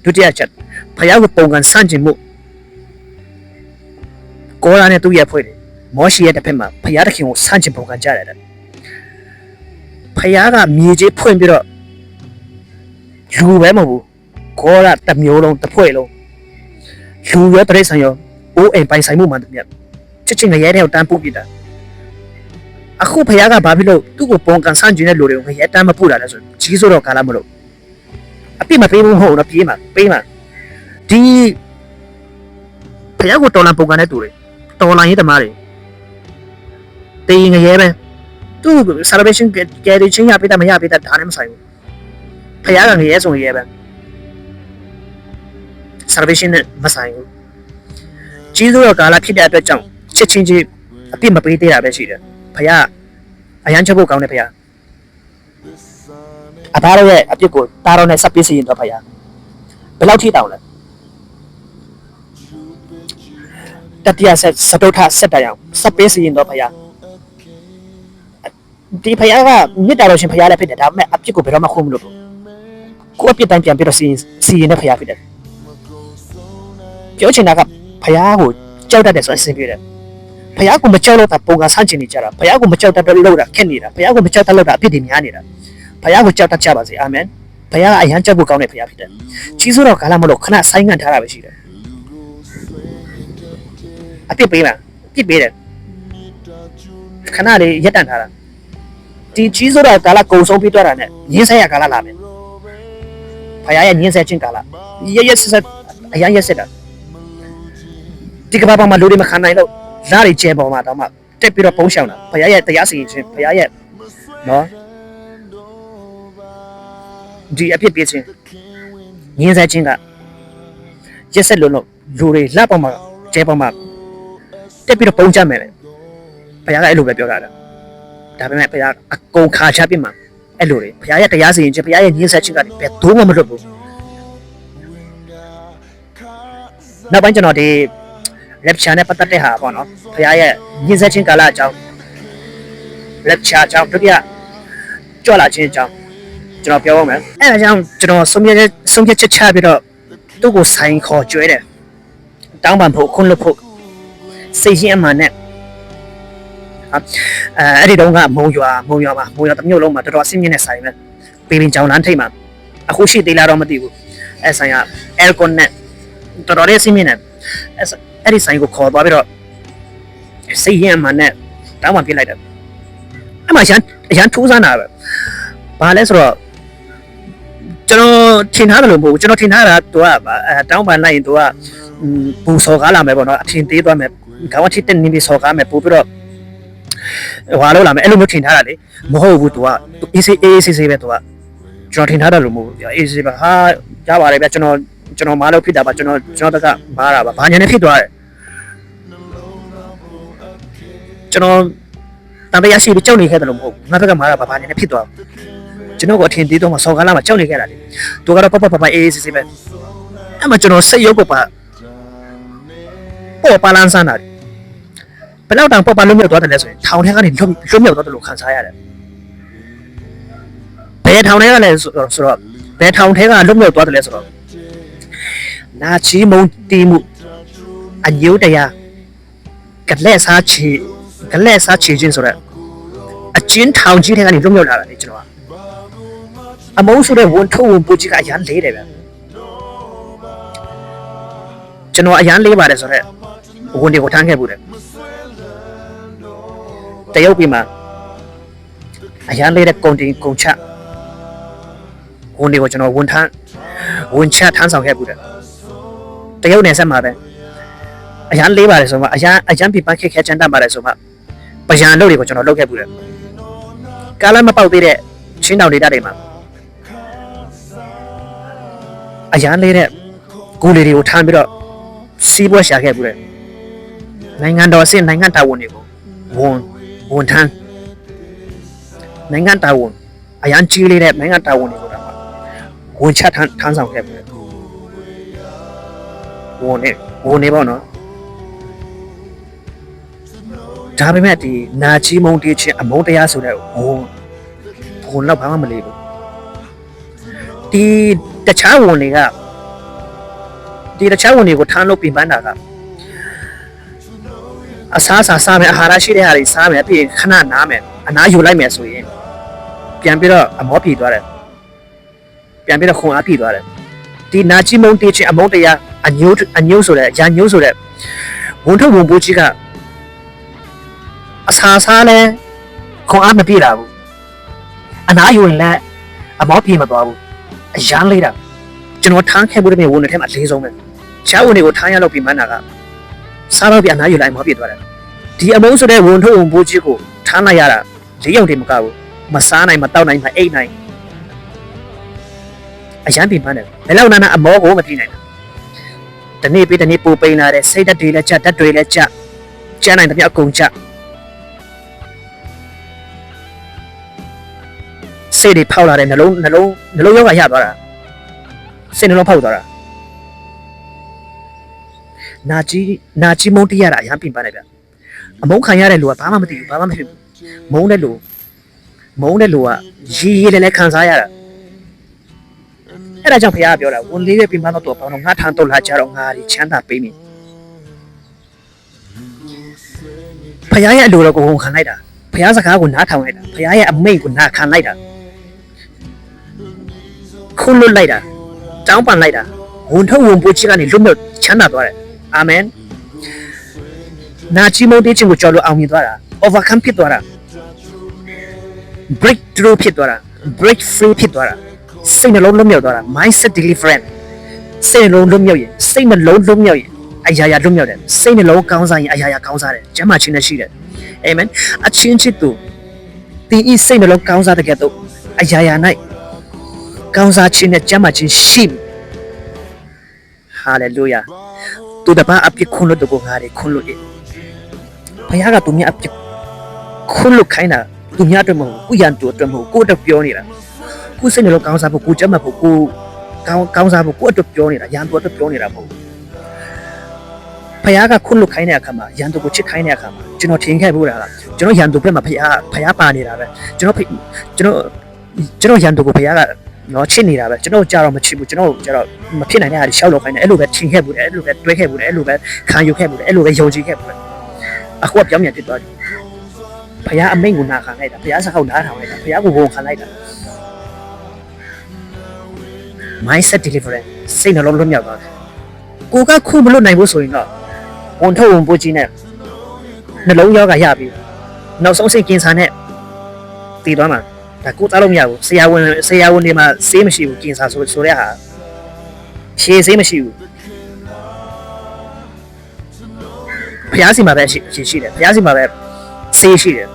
ဒုတိယချက်ဖ ဖယားကိုပုံကန်ဆန့်ကျင်မှုကိုရာနဲ့သူ့ရဲ့ဖွဲ့တယ်မောရှိရဲ့တစ်ဖက်မှာဖယားတခင်ကိုဆန့်ကျင်ပုံကန်ကြရတယ်ဖယားကမြေကြီးဖွင့်ပြီးတော့လူပဲမဟုတ်ဘူးကိုရာတစ်မျိုးလုံးတစ်ဖွဲ့လုံးလူရောတရိတ်ဆန်ရောအိုးအိမ်ပိုင်ဆိုင်မှုမှတည်းချစ်ချင်းငရဲတဲ့ကိုတန်းပုတ်ပြတာအခုဖယားကဘာဖြစ်လို့သူ့ကိုပုံကန်ဆန့်ကျင်တဲ့လူတွေကိုငရဲတန်းမပုတ်တာလဲဆိုကြီးစိုးတော့ကာလမလို့အပြစ်မပေးဘူးဟုတ်တော့ပြေးမှာပေးမှာဒီဖယားကိုတော်လန်ပုံကန်တဲ့သူတွေတော်လန်ရေးသမားတွေတေးငရဲပဲသူ celebration ကဲတဲ့ချင်းရပေးတာမရပေးတာဒါနဲ့မဆိုင်ဘူးဖယားကငရဲဆိုငရဲပဲ celebration နဲ့မဆိုင်ဘူးကြီးစိုးတော့ကာလဖြစ်တဲ့အတွက်ကြောင့်ချစ်ချင်းချင်းအပြစ်မပေးသေးတာပဲရှိတယ်ဖယားအရန်ချက်ဖို့ကောင်းတယ်ဖယားအသားရဲ့အပြစ်ကိုတားတော့နဲ့ဆက်ပေးစီရင်တော့ဖယားဘယ်လောက်ထိတောင်းလဲတတိယဆက်စတုထဆက်တိုင်အောင်ဆက်ပေးစီရင်တော့ဖယားဒီဖယားကမြစ်တာတော့ရှင်ဖယားလည်းဖြစ်တယ်ဒါပေမဲ့အပြစ်ကိုဘယ်တော့မှခုံမလို့ကိုအပြစ်တိုင်းပြန်ပြီးတော့စီရင်တဲ့ဖယားဖြစ်တယ်ပြောချင်တာကဖယားကိုကြောက်တတ်တယ်ဆိုအဆင်ပြေတယ်ဖယားကိုမကြောက်လို့တာပုံကဆန့်ကျင်နေကြတာဖယားကိုမကြောက်တတ်လို့တာခက်နေတာဖယားကိုမကြောက်တတ်လို့တာအပြစ်တွေများနေတာဖယားကိုကြောက်တတ်ကြပါစေအာမင်ဖယားကအရန်ကြောက်ဖို့ကောင်းတဲ့ဖယားဖြစ်တယ်ကြီးစိုးတော့ကာလမလို့ခဏဆိုင်းငံ့ထားတာပဲရှိတယ်အပြစ်ပေးလားအပြစ်ပေးတယ်ခဏလေးရက်တန့်ထားတာဒီကြီးစိုးတော့ကာလကုံဆုံးပြီးတော့တာနဲ့ရင်းဆက်ရကာလလာမယ်ဖယားရဲ့ရင်းဆက်ခြင်းကာလရက်ဆက်အရန်ရက်ဆက်တာဒီကဘာပေါ်မှာလူတွေမခံနိုင်လို့ဓာတ်တွေကျဲပေါ်မှာတော့မှတက်ပြီးတော့ပုံးရှောင်တာဖယားရဲ့တရားစီရင်ခြင်းဖယားရဲ့နော်ဒီအဖြစ်ပြခြင်းညင်းဆက်ခြင်းကရက်ဆက်လို့လူတွေလက်ပေါ်မှာကျဲပေါ်မှာတက်ပြီးတော့ပုံးချမယ်လေဖယားကအဲ့လိုပဲပြောတာဒါပေမဲ့ဖယားအကုန်ခါချပြစ်မှာအဲ့လိုတွေဖယားရဲ့တရားစီရင်ခြင်းဖယားရဲ့ညင်းဆက်ခြင်းကဘယ်တော့မှမလွတ်ဘူးနောက်ပိုင်းကျွန်တော်ဒီlecture နဲ့ပတ်သက်တဲ့ဟာပေါ့နော်ဖခင်ရဲ့ညှင်းဆက်ခြင်းကာလအကြောင်း lecture အကြောင်းဒုတိယကြွလာခြင်းအကြောင်းကျွန်တော်ပြောပါမယ်အဲဒါကြောင့်ကျွန်တော်ဆုံးဖြတ်ချက်ချပြီးတော့သူ့ကိုဆိုင်ခေါ်ကြွေးတယ်တောင်းပန်ဖို့ခွန်းလို့ဖို့စိတ်ရင်းအမှန်နဲ့အဲ့ဒီတုန်းကမုံရွာတစ်မြို့လုံးမှာတော်တော်အဆင့်မြင့်တဲ့ဆိုင်ပဲပေပင်ကြောင်လမ်းထိပ်မှာအခုရှိသေးလားတော့မသိဘူးအဲဆိုင်က aircon နဲ့တော်တော်လေးအဆင့်မြင့်တယ်အဲ့ဒီဆိုင်ကိုခေါ်သွားပြီးတော့စိတ်ရင်းအမှန်နဲ့တောင်းပန်ပြလိုက်တယ်အဲ့မှာအရန်ထူးဆန်းတာပဲဘာလဲဆိုတော့ကျွန်တော်ထင်ထားတယ်လို့မဟုတ်ဘူးကျွန်တော်ထင်ထားတာသူကတောင်းပန်လိုက်ရင်သူကပူစော်ကားလာမယ်ပေါ့နော်အထင်သေးသွားမယ်ခေါင်းချိတက်နေပြီးစော်ကားမယ်ပို့ပြီးတော့ဟွာလို့လာမယ်အဲ့လိုမျိုးထင်ထားတာလေမဟုတ်ဘူးသူကအေးဆေးပဲသူကကျွန်တော်ထင်ထားတယ်လို့မဟုတ်ဘူးအေးဆေးပဲဟာရပါတယ်ဗျကျွန်တော်မားလို့ဖြစ်တာပါကျွန်တော်တက်ကမားတာပါဘာညာနဲ့ဖြစ်သွားတယ်ကျွန်တော်တပည့်ရရှိပြီးကြောက်နေခဲ့တယ်လို့မဟုတ်ဘူးငါဘက်ကမားတာဘာညာနဲ့ဖြစ်သွားကျွန်တော်ကအထင်သေးတော့မှစော်ကားလာမှကြောက်နေခဲ့တာလေသူကတော့ပပအေးဆေးပဲအဲ့မှာကျွန်တော်စိတ်ရုပ်ကပေါ်ပါလန်းစမ်းတာဘယ်တော့တောင်ပေါ်လွတ်မြောက်သွားတယ်လဲဆိုရင်ထောင်ထဲကနေလွတ်မြောက်သွားတယ်လို့ခံစားရတယ်ဘယ်ထောင်ထဲကလဲဆိုတော့ဘယ်ထောင်ထဲကလွတ်မြောက်သွားတယ်လဲဆိုတော့နာချီမုံတီမှုအညိုးတရားကလက်စားချေခြင်းဆိုတဲ့အချင်းထောင်ကြီးထဲကနေလွတ်မြောက်လာတာလေကျွန်တော်ကအမုန်းဆိုတဲ့ဝန်ထုံဝန်ပူကြီးကအရန်လေးတယ်ဗျကျွန်တော်အရန်လေးပါတယ်ဆိုတော့ဝန်တွေကိုထမ်းခဲ့ဘူးတယ်တရုတ်ပြည်မှာအရန်လေးတဲ့ကုန်ချဝန်တွေကိုကျွန်တော်ဝန်ချထမ်းဆောင်ခဲ့ဘူးတယ်တရုတ်နယ်ဆက်မှာပဲအရန်လေးပါတယ်ဆိုမှအရန်ပြပန်းခက်ခဲချမ်းတတ်ပါတယ်ဆိုမှပယံလုပ်တွေကိုကျွန်တော်လုပ်ခဲ့ဘူးတယ်ကာလမပေါက်သေးတဲ့ချင်းတောင်ဒေသတွေမှာအရန်လေးတဲ့ဂူလီတွေကိုထမ်းပြီးတော့စီးပွားရှာခဲ့ဘူးတယ်နိုင်ငံတော်အဆင့်နိုင်ငံတာဝန်တွေကိုဝန်ထမ်းနိုင်ငံတာဝန်အရန်ကြီးလေးတဲ့နိုင်ငံတာဝန်တွေကိုတော့ဝန်ချထမ်းဆောင်ခဲ့ဘူးတယ်ဝန်နေပေါ့နော်ဒါပေမဲ့ဒီနာချီမုံတေးချင်းအမုံတရားဆိုတဲ့ဝန်တော့ဘာမှမလေးဘူးဒီတခြားဝန်တွေက ဒီတခြားဝင်တွေကိုထမ်းလို့ပြင်ပန်းတာကအစားစားမယ်အာဟာရရှိတဲ့ဟာတွေစားမယ်ပြီးရင်ခဏနားမယ်အနားယူလိုက်မယ်ဆိုရင်ပြန်ပြီးတော့အမောပြေသွားတယ်ပြန်ပြီးတော့ခွန်အားပြေသွားတယ်ဒီနာချီမုံတေးချင်းအမုံတရားအညိုးဆိုတဲ့ရာညိုးဆိုတဲ့ဝန်ထုတ်ဝန်ပိုးကြီးကအစားလဲခွန်အားမပြေတာဘူးအနားယူရင်လည်းအမောပြေမသွားဘူးအရန်လေးတာကျွန်တော်ထမ်းခဲ့မှုတွေဝန်တွေထဲမှာအလေးဆုံးပဲရှားဝန်တွေကိုထမ်းရလို့ပြင်ပန်းတာကစားတော့ပြအနားယူလိုက်အမောပြေသွားတယ်ဒီအမုံဆိုတဲ့ဝန်ထုတ်ဝန်ပိုးကြီးကိုထမ်းလိုက်ရတာ၄ယောက်တည်းမကဘူးမစားနိုင်မတောက်နိုင်မအိတ်နိုင်အရန်ပြင်ပန်းတယ်ဘယ်လောက်နာအမောကိုမပြေနိုင်ဘူးတနေ့ပြီးတနေ့ပိုပိန်လာတဲ့စိတ်ဓာတ်တွေလည်းကြဓာတ်တွေလည်းကြနိုင်တဲ့ပြအကုန်ကြစိတ်တွေဖောက်လာတဲ့နှလုံးရောဂါရသွားတာစိတ်နှလုံးဖောက်သွားတာနာကြီးမုန်းတရားအရန်ပြင်ပန်းတယ်ဗျအမုန်းခံရတဲ့လူကဘာမှမသိဘူးဘာမှမဖြစ်ဘူးမုန်းတဲ့လူကရေးလည်းခံစားရတာအဲ့ဒါကြောင့်ဖခင်ကပြောတာဝန်လေးတဲ့ပြင်ပန်းတော့တော့ဘောင်းတော့ငါထမ်းတော့လာကြတော့ငါဒီချမ်းသာပေးမိဖခင်ရဲ့အလိုတော်ကိုဝန်ခံလိုက်တာဖခင်စကားကိုနားထောင်လိုက်တာဖခင်ရဲ့အမိန့်ကိုနားခံလိုက်တာခွန်းလွတ်လိုက်တာတောင်းပန်လိုက်တာဝန်ထုတ်ဝန်ပိုးချစ်ကနေလွတ်မြောက်ချမ်းသာသွားတယ်အာမင်နာချီမုန်တေးချင်းကိုကြော်လို့အောင်မြင်သွားတာ overcome ဖြစ်သွားတာ breakthrough ဖြစ်သွားတာ break free ဖြစ်သွားတာစိတ်နှလုံးလွတ်မြောက်သွားတာ mindset deliverance စိတ်နှလုံးလွတ်မြောက်ရင်စိတ်နှလုံးလွတ်မြောက်ရင်အရာရာလွတ်မြောက်တယ်စိတ်နှလုံးကောင်းစားရင်အရာရာကောင်းစားတယ်ကျမ်းမာခြင်းနဲ့ရှိတယ်အာမင်အချင်းချစ်သူတင်ဤစိတ်နှလုံးကောင်းစားတဲ့ကဲ့သို့အရာရာ၌ကောင်းစားခြင်းနဲ့ကျမ်းမာခြင်းရှိဟာလေလုယာသူတပါအပြစ်ခွန်းလို့တကောငါတွေခွန်းလို့ဘုရားကသူများအပြစ်ခွန်းလို့ခိုင်းတာသူများအတွက်မဟုတ်ဘူးကိုရန်သူအတွက်မဟုတ်ကိုအတွက်ပြောနေတာကိုစိတ်နှလုံးကောင်းစားဖို့ကိုကျမ်းမာဖို့ကိုကောင်းစားဖို့ကိုအတွက်ပြောနေတာရန်သူအတွက်ပြောနေတာမဟုတ်ဘူးဖခင်ကခွန်းလို့ခိုင်းတဲ့အခါမှာရန်သူကိုချစ်ခိုင်းတဲ့အခါမှာကျွန်တော်ထင်ခဲ့ဘူးတာကကျွန်တော်ရန်သူဘက်မှာဖခင်ပါနေတာပဲကျွန်တော်ရန်သူကိုဖခင်ကနော်ချစ်နေတာပဲကျွန်တော်ကြတော့မချစ်ဘူးကျွန်တော်ကြတော့မဖြစ်နိုင်တဲ့ဟာတွေရှောက်လို့ခိုင်းတယ်အဲ့လိုပဲထင်ခဲ့ဘူးတယ်အဲ့လိုပဲတွေးခဲ့ဘူးတယ်အဲ့လိုပဲခံယူခဲ့ဘူးတယ်အဲ့လိုပဲယုံကြည်ခဲ့ဘူးတယ်အခုကပြောင်းပြန်ဖြစ်သွားတယ်ဖခင်အမိန့်ကိုနာခံလိုက်တာဖခင်စကားကိုနားထောင်လိုက်တာဖခင်ကိုဝန်ခံလိုက်တာ mindset deliverance စိတ်နှလုံးလွတ်မြောက်သွားတယ်ကိုကခုမလွတ်နိုင်ဘူးဆိုရင်တော့ဝန်ထုတ်ဝန်ပိုးကြီးနဲ့နှလုံးရောဂါရပြီးနောက်ဆုံးစိတ်ကင်ဆာနဲ့တည်သွားမှာဒါကိုသားလို့မရဘူးဆရာဝန်တွေမှာဆေးမရှိဘူးကင်ဆာဆိုတဲ့ဟာရှေးဆေးမရှိဘူးဖျားစီမှာပဲရှိတယ်ဖျားစီမှာပဲဆေးရှိတယ်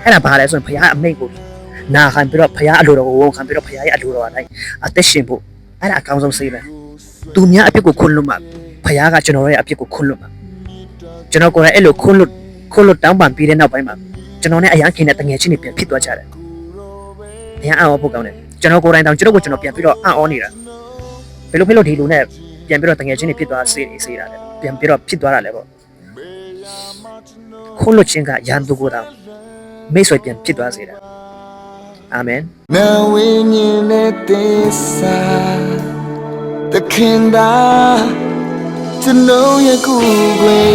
အဲ့ဒါဘာလဲဆိုရင်ဖျားအမိတ်ကိုနာခံပြီးတော့ဖျားအလိုတော်ကိုဝန်ခံပြီးတော့ဖျားရဲ့အလိုတော်အတိုင်းအသက်ရှင်ဖို့အဲ့ဒါအကောင်းဆုံးဆေးပဲသူများအပြစ်ကိုခွန်းလွတ်မှာဖျားကကျွန်တော်ရဲ့အပြစ်ကိုခွန်းလွတ်မှာကျွန်တော်ကိုယ်တိုင်အဲ့လိုခွန်းလွတ်တောင်းပန်ပြီးတဲ့နောက်ပိုင်းမှာကျွန်တော်နဲ့အရန်ခင်တဲ့တငယ်ချင်းတွေပြန်ဖြစ်သွားကြတယ်။အရန်အော်ဖို့ကောင်းတယ်။ကျွန်တော်ကိုယ်တိုင်တောင်ကျွန်တော်ပြန်ပြီးတော့အော်နေတာ။ဘယ်လိုဖြစ်လို့ဒီလူနဲ့ပြန်ပြီးတော့တငယ်ချင်းတွေဖြစ်သွားစေတာလဲ။ပြန်ပြီးတော့ဖြစ်သွားတာလဲပေါ့။ခွန်းလွတ်ခြင်းကရန်သူကိုတောင်မိတ်ဆွေပြန်ဖြစ်သွားစေတာ။အာမင်။ Now when you let this side the kinda to know you cool way